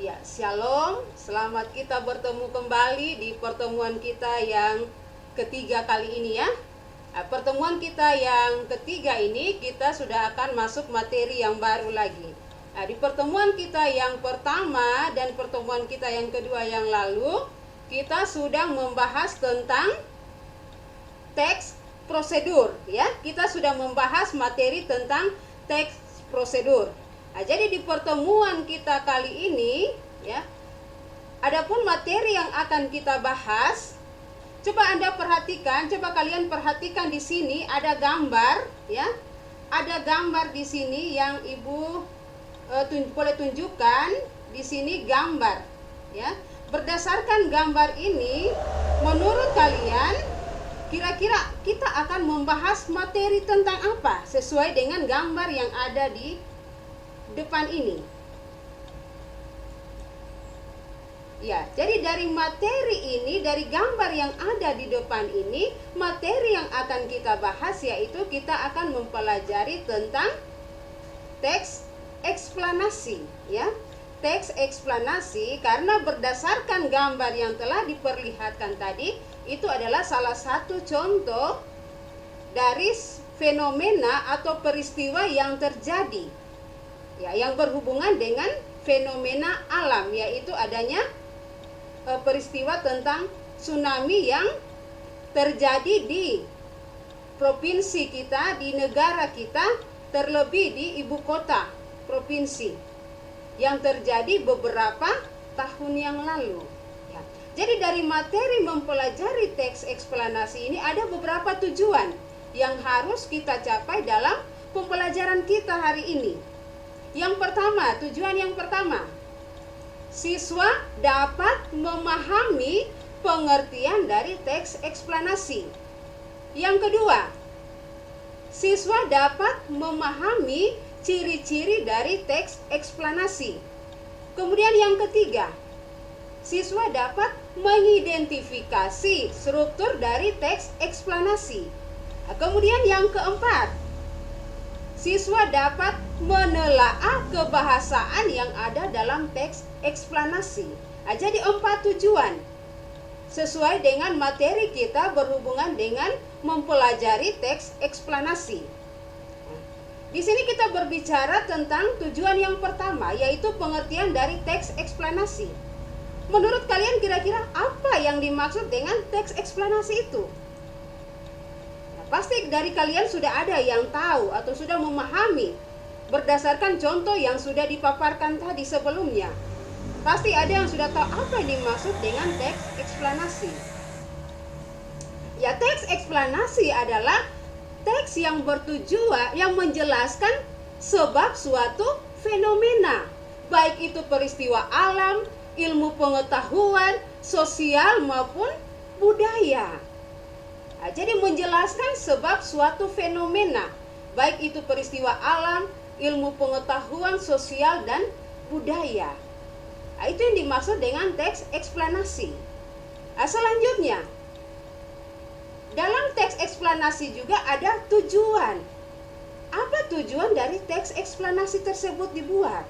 Ya, shalom. Selamat kita bertemu kembali di pertemuan kita yang ketiga kali ini ya. Nah, pertemuan kita yang ketiga ini kita sudah akan masuk materi yang baru lagi. Nah, di pertemuan kita yang pertama dan pertemuan kita yang kedua yang lalu, kita sudah membahas tentang teks prosedur ya. Kita sudah membahas materi tentang teks prosedur. Nah, jadi di pertemuan kita kali ini ya, adapun materi yang akan kita bahas, coba Anda perhatikan, coba kalian perhatikan di sini ada gambar ya. Ada gambar di sini yang Ibu boleh tunjukkan di sini gambar ya. Berdasarkan gambar ini, menurut kalian kira-kira kita akan membahas materi tentang apa sesuai dengan gambar yang ada di depan ini. Ya, jadi dari materi ini, dari gambar yang ada di depan ini, materi yang akan kita bahas yaitu kita akan mempelajari tentang teks eksplanasi, ya. Teks eksplanasi karena berdasarkan gambar yang telah diperlihatkan tadi, itu adalah salah satu contoh dari fenomena atau peristiwa yang terjadi ya, yang berhubungan dengan fenomena alam, yaitu adanya peristiwa tentang tsunami yang terjadi di provinsi kita, di negara kita, terlebih di ibu kota provinsi yang terjadi beberapa tahun yang lalu ya. Jadi dari materi mempelajari teks eksplanasi ini ada beberapa tujuan yang harus kita capai dalam pembelajaran kita hari ini. Yang pertama, tujuan yang pertama, siswa dapat memahami pengertian dari teks eksplanasi. Yang kedua, siswa dapat memahami ciri-ciri dari teks eksplanasi. Kemudian yang ketiga, siswa dapat mengidentifikasi struktur dari teks eksplanasi. Kemudian yang keempat, siswa dapat menelaah kebahasaan yang ada dalam teks eksplanasi. Jadi 4 tujuan sesuai dengan materi kita berhubungan dengan mempelajari teks eksplanasi. Di sini kita berbicara tentang tujuan yang pertama, yaitu pengertian dari teks eksplanasi. Menurut kalian kira-kira apa yang dimaksud dengan teks eksplanasi itu? Pasti dari kalian sudah ada yang tahu atau sudah memahami berdasarkan contoh yang sudah dipaparkan tadi sebelumnya. Pasti ada yang sudah tahu apa yang dimaksud dengan teks eksplanasi. Ya, teks eksplanasi adalah teks yang bertujuan, yang menjelaskan sebab suatu fenomena, baik itu peristiwa alam, ilmu pengetahuan, sosial maupun budaya. Jadi menjelaskan sebab suatu fenomena, baik itu peristiwa alam, ilmu pengetahuan, sosial, dan budaya. Itu yang dimaksud dengan teks eksplanasi. Selanjutnya, dalam teks eksplanasi juga ada tujuan. Apa tujuan dari teks eksplanasi tersebut dibuat?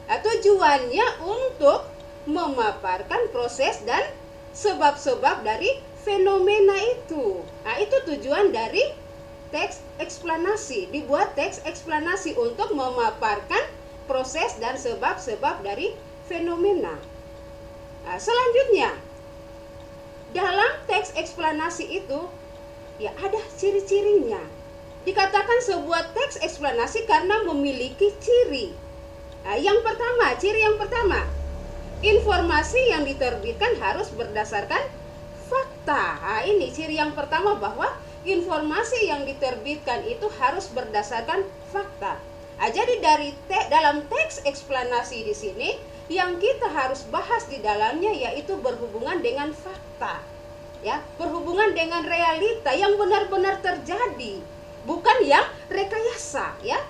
Tujuannya untuk memaparkan proses dan sebab-sebab dari fenomena itu. Itu tujuan dari teks eksplanasi. Dibuat teks eksplanasi untuk memaparkan proses dan sebab-sebab dari fenomena. Selanjutnya, dalam teks eksplanasi itu ya ada ciri-cirinya. Dikatakan sebuah teks eksplanasi karena memiliki ciri. Yang pertama, ciri yang pertama, informasi yang diterbitkan harus berdasarkan fakta. Ini ciri yang pertama, bahwa informasi yang diterbitkan itu harus berdasarkan fakta. Jadi dalam teks eksplanasi di sini yang kita harus bahas di dalamnya yaitu berhubungan dengan fakta. Ya, berhubungan dengan realita yang benar-benar terjadi, bukan yang rekayasa, ya.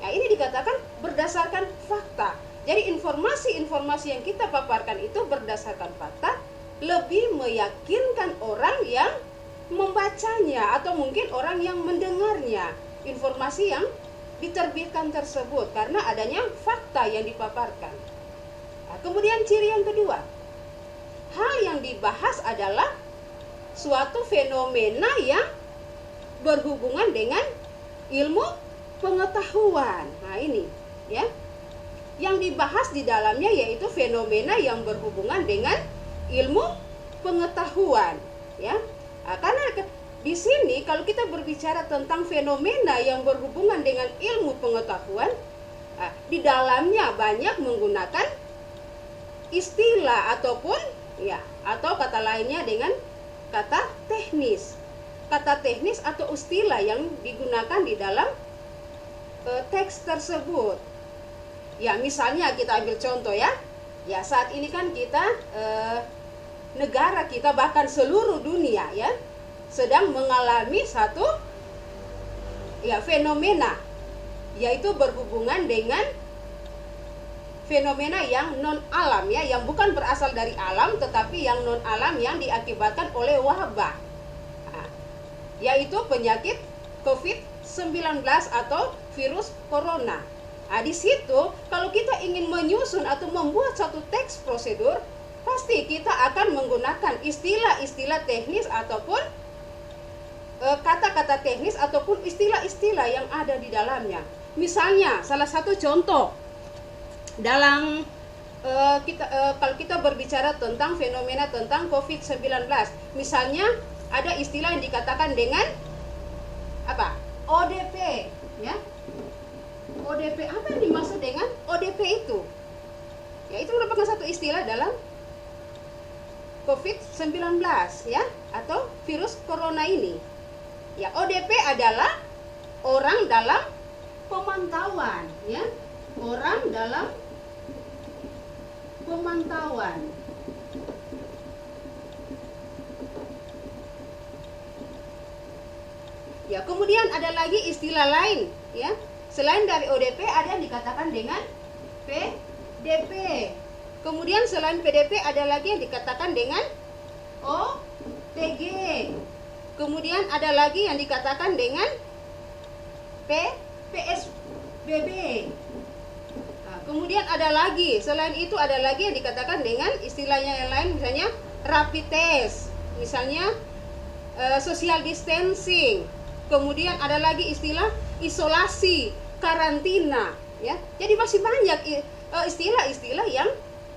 Ini dikatakan berdasarkan fakta. Jadi informasi-informasi yang kita paparkan itu berdasarkan fakta, lebih meyakinkan orang yang membacanya atau mungkin orang yang mendengarnya informasi yang diterbitkan tersebut karena adanya fakta yang dipaparkan. Nah, kemudian ciri yang kedua, hal yang dibahas adalah suatu fenomena yang berhubungan dengan ilmu pengetahuan. Nah, ini ya. Yang dibahas di dalamnya yaitu fenomena yang berhubungan dengan ilmu pengetahuan, ya. Nah, karena di sini kalau kita berbicara tentang fenomena yang berhubungan dengan ilmu pengetahuan, di dalamnya banyak menggunakan istilah ataupun ya atau kata lainnya dengan kata teknis. Kata teknis atau istilah yang digunakan di dalam teks tersebut. Ya, misalnya kita ambil contoh ya. Ya, saat ini kan kita negara kita bahkan seluruh dunia ya sedang mengalami satu ya fenomena, yaitu berhubungan dengan fenomena yang non alam ya, yang bukan berasal dari alam tetapi yang non alam yang diakibatkan oleh wabah. Yaitu penyakit COVID-19 atau virus corona. Nah, di situ kalau kita ingin menyusun atau membuat satu teks prosedur, pasti kita akan menggunakan istilah-istilah teknis ataupun kata-kata teknis ataupun istilah-istilah yang ada di dalamnya. Misalnya, salah satu contoh dalam kalau kita berbicara tentang fenomena tentang COVID-19, misalnya ada istilah yang dikatakan dengan apa? ODP, ya. ODP, apa yang dimaksud dengan ODP itu? Ya, itu merupakan satu istilah dalam COVID-19 ya, atau virus corona ini. Ya, ODP adalah orang dalam pemantauan, ya. Orang dalam pemantauan. Ya, kemudian ada lagi istilah lain, ya. Selain dari ODP ada yang dikatakan dengan PDP. Kemudian selain PDP ada lagi yang dikatakan dengan OTG. Kemudian ada lagi yang dikatakan dengan PSBB. Nah, kemudian ada lagi, selain itu ada lagi yang dikatakan dengan istilahnya yang lain, misalnya rapid test, misalnya social distancing. Kemudian ada lagi istilah isolasi, karantina, ya. Jadi masih banyak istilah-istilah yang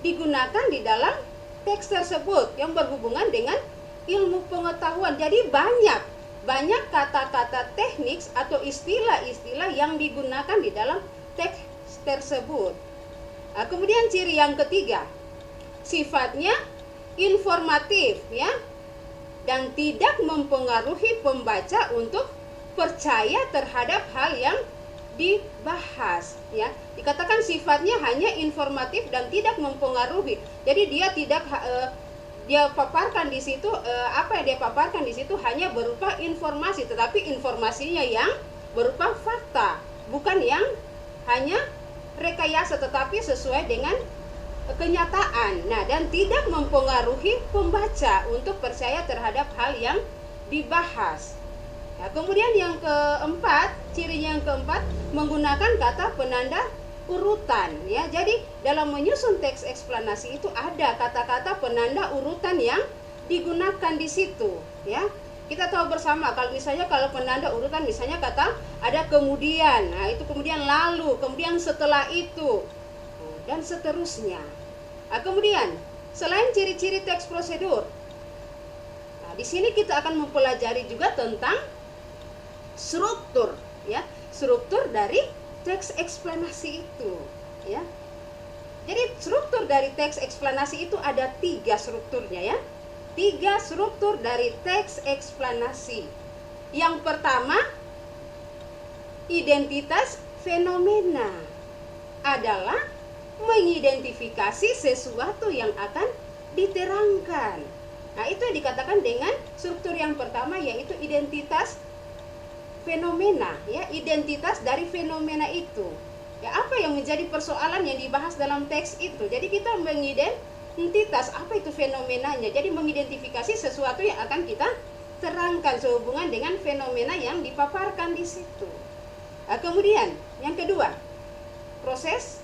digunakan di dalam teks tersebut yang berhubungan dengan ilmu pengetahuan. Jadi banyak kata-kata teknik atau istilah-istilah yang digunakan di dalam teks tersebut. Nah, kemudian ciri yang ketiga, sifatnya informatif ya, dan tidak mempengaruhi pembaca untuk percaya terhadap hal yang dibahas ya. Dikatakan sifatnya hanya informatif dan tidak mempengaruhi. Jadi dia tidak dia paparkan di situ apa yang dia paparkan di situ hanya berupa informasi, tetapi informasinya yang berupa fakta, bukan yang hanya rekayasa tetapi sesuai dengan kenyataan. Nah, dan tidak mempengaruhi pembaca untuk percaya terhadap hal yang dibahas. Nah, kemudian yang keempat, cirinya yang keempat, menggunakan kata penanda urutan ya. Jadi dalam menyusun teks eksplanasi itu ada kata-kata penanda urutan yang digunakan di situ ya. Kita tahu bersama kalau misalnya kalau penanda urutan misalnya kata ada kemudian, nah itu kemudian lalu, kemudian setelah itu dan seterusnya. Nah, kemudian selain ciri-ciri teks prosedur, nah di sini kita akan mempelajari juga tentang struktur ya, struktur dari teks eksplanasi itu ya. Jadi struktur dari teks eksplanasi itu ada 3 strukturnya ya. 3 struktur dari teks eksplanasi. Yang pertama, identitas fenomena adalah mengidentifikasi sesuatu yang akan diterangkan. Nah, itu yang dikatakan dengan struktur yang pertama, yaitu identitas fenomena ya, identitas dari fenomena itu. Ya, apa yang menjadi persoalan yang dibahas dalam teks itu. Jadi kita mengidentitas apa itu fenomenanya. Jadi mengidentifikasi sesuatu yang akan kita terangkan sehubungan dengan fenomena yang dipaparkan di situ. Nah, kemudian yang kedua, proses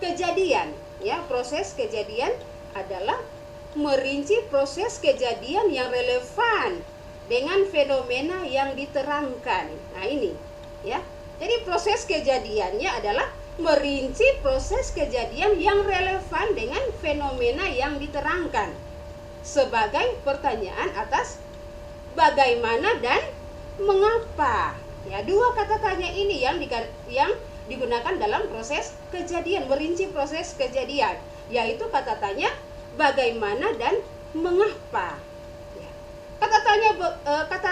kejadian Ya, proses kejadian adalah merinci proses kejadian yang relevan dengan fenomena yang diterangkan. Nah, ini ya. Jadi proses kejadiannya adalah merinci proses kejadian yang relevan dengan fenomena yang diterangkan sebagai pertanyaan atas bagaimana dan mengapa. Ya, dua kata tanya ini yang digunakan dalam proses kejadian, merinci proses kejadian, yaitu kata tanya bagaimana dan mengapa. Ya. Kata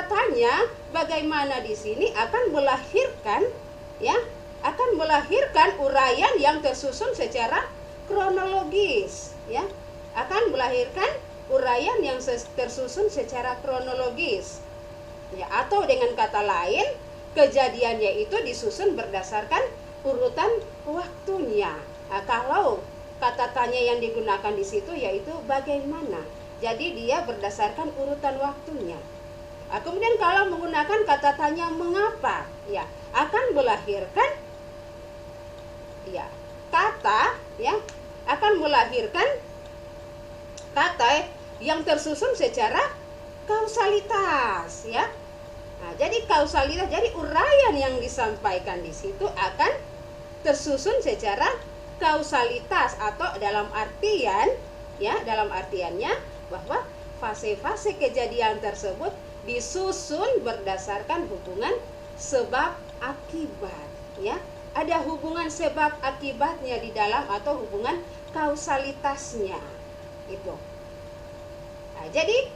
tanya bagaimana di sini akan melahirkan uraian yang tersusun secara kronologis, ya. Akan melahirkan uraian yang tersusun secara kronologis. Ya, atau dengan kata lain, kejadiannya itu disusun berdasarkan urutan waktunya. Nah, kalau kata tanya yang digunakan di situ yaitu bagaimana, jadi dia berdasarkan urutan waktunya. Nah, kemudian kalau menggunakan kata tanya mengapa, ya akan melahirkan kata yang tersusun secara kausalitas, ya. Nah, jadi kausalitas, jadi uraian yang disampaikan di situ akan tersusun secara kausalitas, atau dalam artiannya bahwa fase-fase kejadian tersebut disusun berdasarkan hubungan sebab akibat, ya. Ada hubungan sebab akibatnya di dalam, atau hubungan kausalitasnya itu. Nah, jadi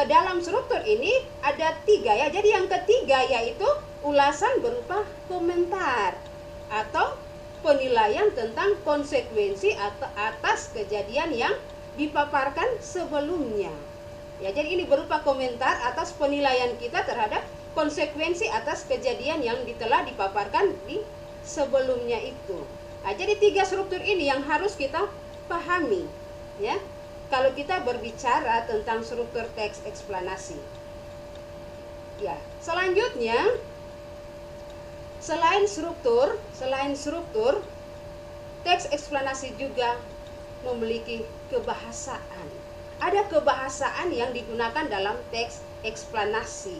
dalam struktur ini ada 3, ya. Jadi yang ketiga yaitu ulasan berupa komentar atau penilaian tentang konsekuensi atas kejadian yang dipaparkan sebelumnya. Ya, jadi ini berupa komentar atas penilaian kita terhadap konsekuensi atas kejadian yang telah dipaparkan di sebelumnya itu. Nah, jadi 3 struktur ini yang harus kita pahami, ya. Kalau kita berbicara tentang struktur teks eksplanasi. Ya, selanjutnya selain struktur, teks eksplanasi juga memiliki kebahasaan. Ada kebahasaan yang digunakan dalam teks eksplanasi.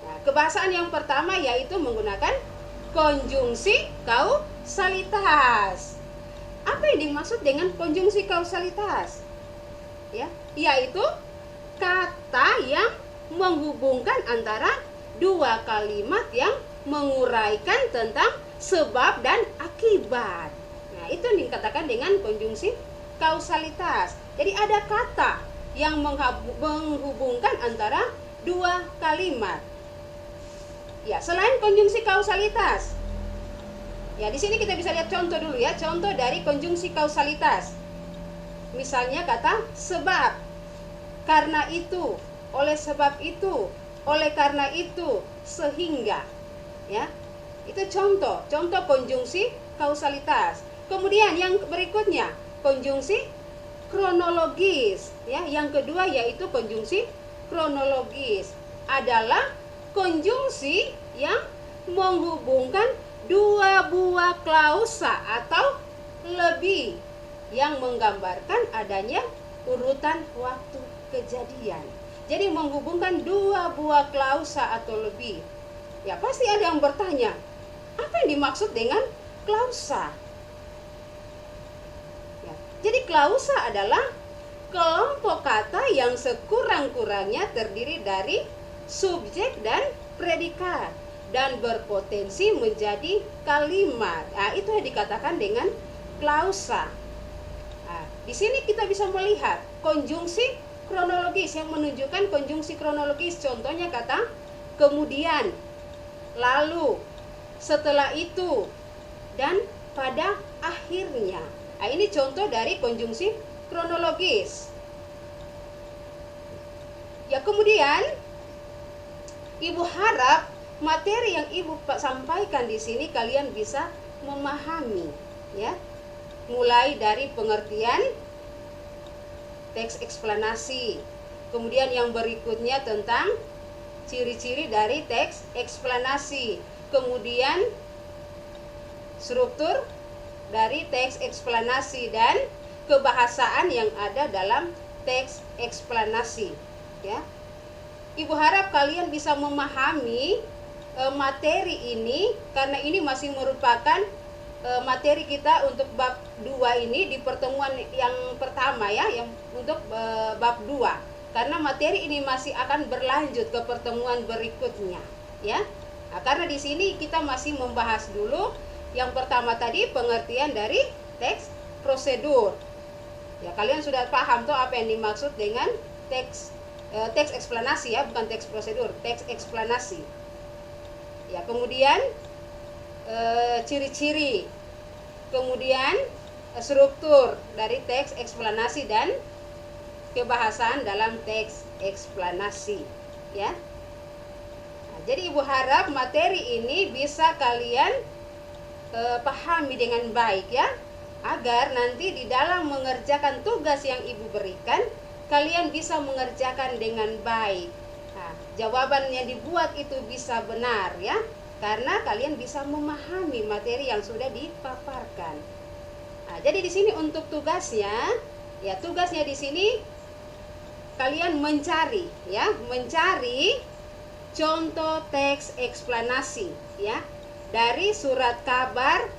Nah, kebahasaan yang pertama yaitu menggunakan konjungsi kausalitas. Apa yang dimaksud dengan konjungsi kausalitas? Ya, yaitu kata yang menghubungkan antara dua kalimat yang menguraikan tentang sebab dan akibat. Nah, itu yang dikatakan dengan konjungsi kausalitas. Jadi ada kata yang menghubungkan antara dua kalimat. Ya, selain konjungsi kausalitas. Ya, di sini kita bisa lihat contoh dulu, ya, contoh dari konjungsi kausalitas. Misalnya kata sebab, karena itu, oleh sebab itu, oleh karena itu, sehingga, ya. Itu contoh konjungsi kausalitas. Kemudian yang berikutnya, konjungsi kronologis, ya. Yang kedua yaitu konjungsi kronologis adalah konjungsi yang menghubungkan dua buah klausa atau lebih yang menggambarkan adanya urutan waktu kejadian. Jadi menghubungkan dua buah klausa atau lebih. Ya, pasti ada yang bertanya, apa yang dimaksud dengan klausa? Ya, jadi klausa adalah kelompok kata yang sekurang-kurangnya terdiri dari subjek dan predikat dan berpotensi menjadi kalimat. Nah, itu yang dikatakan dengan klausa. Nah, di sini kita bisa melihat konjungsi kronologis yang menunjukkan konjungsi kronologis. Contohnya kata kemudian, lalu, setelah itu, dan pada akhirnya. Nah, ini contoh dari konjungsi kronologis. Ya, kemudian Ibu harap materi yang Ibu sampaikan di sini kalian bisa memahami, ya. Mulai dari pengertian teks eksplanasi. Kemudian yang berikutnya tentang ciri-ciri dari teks eksplanasi. Kemudian struktur dari teks eksplanasi dan kebahasaan yang ada dalam teks eksplanasi, ya. Ibu harap kalian bisa memahami materi ini, karena ini masih merupakan materi kita untuk bab 2 ini di pertemuan yang pertama, ya, yang untuk bab 2. Karena materi ini masih akan berlanjut ke pertemuan berikutnya, ya. Nah, karena di sini kita masih membahas dulu yang pertama tadi, pengertian dari teks prosedur. Ya, kalian sudah paham tuh apa yang dimaksud dengan teks eksplanasi, ya, bukan teks prosedur, teks eksplanasi. Ya, kemudian ciri-ciri, kemudian struktur dari teks eksplanasi dan kebahasaan dalam teks eksplanasi, ya. Nah, jadi ibu harap materi ini bisa kalian pahami dengan baik, ya, agar nanti di dalam mengerjakan tugas yang ibu berikan kalian bisa mengerjakan dengan baik. Nah, jawaban yang dibuat itu bisa benar, ya, karena kalian bisa memahami materi yang sudah dipaparkan. Nah, jadi di sini untuk tugasnya, ya, tugasnya di sini kalian mencari, ya, mencari contoh teks eksplanasi, ya, dari surat kabar,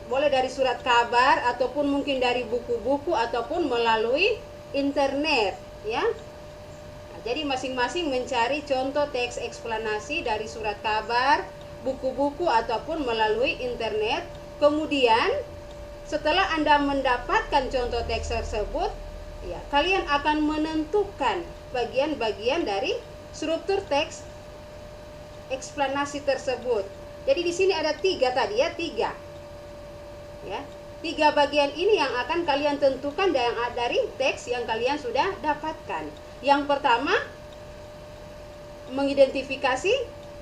boleh dari surat kabar ataupun mungkin dari buku-buku ataupun melalui internet, ya. Nah, jadi masing-masing mencari contoh teks eksplanasi dari surat kabar, buku-buku ataupun melalui internet. Kemudian setelah Anda mendapatkan contoh teks tersebut, ya, kalian akan menentukan bagian-bagian dari struktur teks eksplanasi tersebut. Jadi di sini ada 3 tadi, ya, 3. Ya, 3 bagian ini yang akan kalian tentukan dari teks yang kalian sudah dapatkan. Yang pertama, mengidentifikasi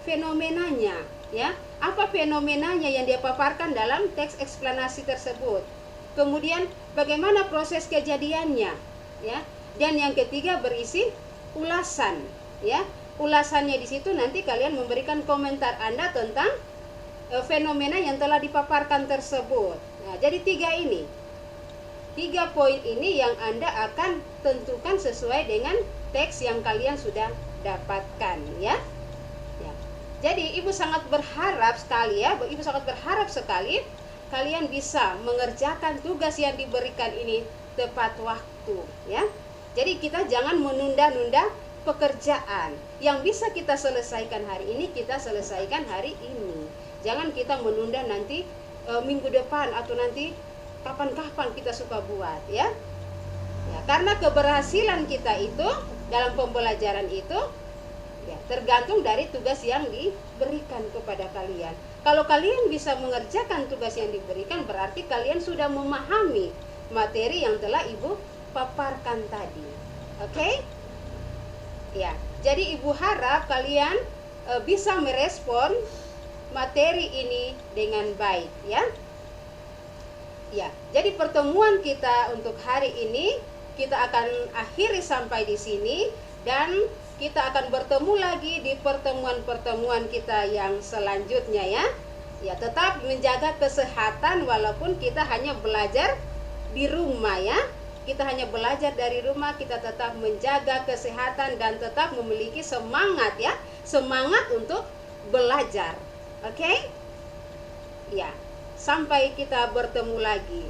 fenomenanya, ya. Apa fenomenanya yang dia paparkan dalam teks eksplanasi tersebut? Kemudian bagaimana proses kejadiannya, ya. Dan yang ketiga berisi ulasan, ya. Ulasannya di situ nanti kalian memberikan komentar Anda tentang fenomena yang telah dipaparkan tersebut. Nah, jadi 3 poin ini yang Anda akan tentukan sesuai dengan teks yang kalian sudah dapatkan, ya. Ya. Jadi Ibu sangat berharap sekali, ya, Ibu sangat berharap sekali kalian bisa mengerjakan tugas yang diberikan ini tepat waktu, ya. Jadi kita jangan menunda-nunda pekerjaan. Yang bisa kita selesaikan hari ini, kita selesaikan hari ini. Jangan kita menunda nanti minggu depan atau nanti kapan-kapan kita suka buat, ya. Ya, karena keberhasilan kita itu dalam pembelajaran itu, ya, tergantung dari tugas yang diberikan kepada kalian. Kalau kalian bisa mengerjakan tugas yang diberikan, berarti kalian sudah memahami materi yang telah Ibu paparkan tadi. Oke? Ya, jadi Ibu harap kalian bisa merespon materi ini dengan baik, ya. Ya, jadi pertemuan kita untuk hari ini kita akan akhiri sampai di sini, dan kita akan bertemu lagi di pertemuan-pertemuan kita yang selanjutnya, ya. Ya, tetap menjaga kesehatan walaupun kita hanya belajar di rumah, ya. Kita hanya belajar dari rumah, kita tetap menjaga kesehatan dan tetap memiliki semangat, ya. Semangat untuk belajar. Oke? Ya. Sampai kita bertemu lagi.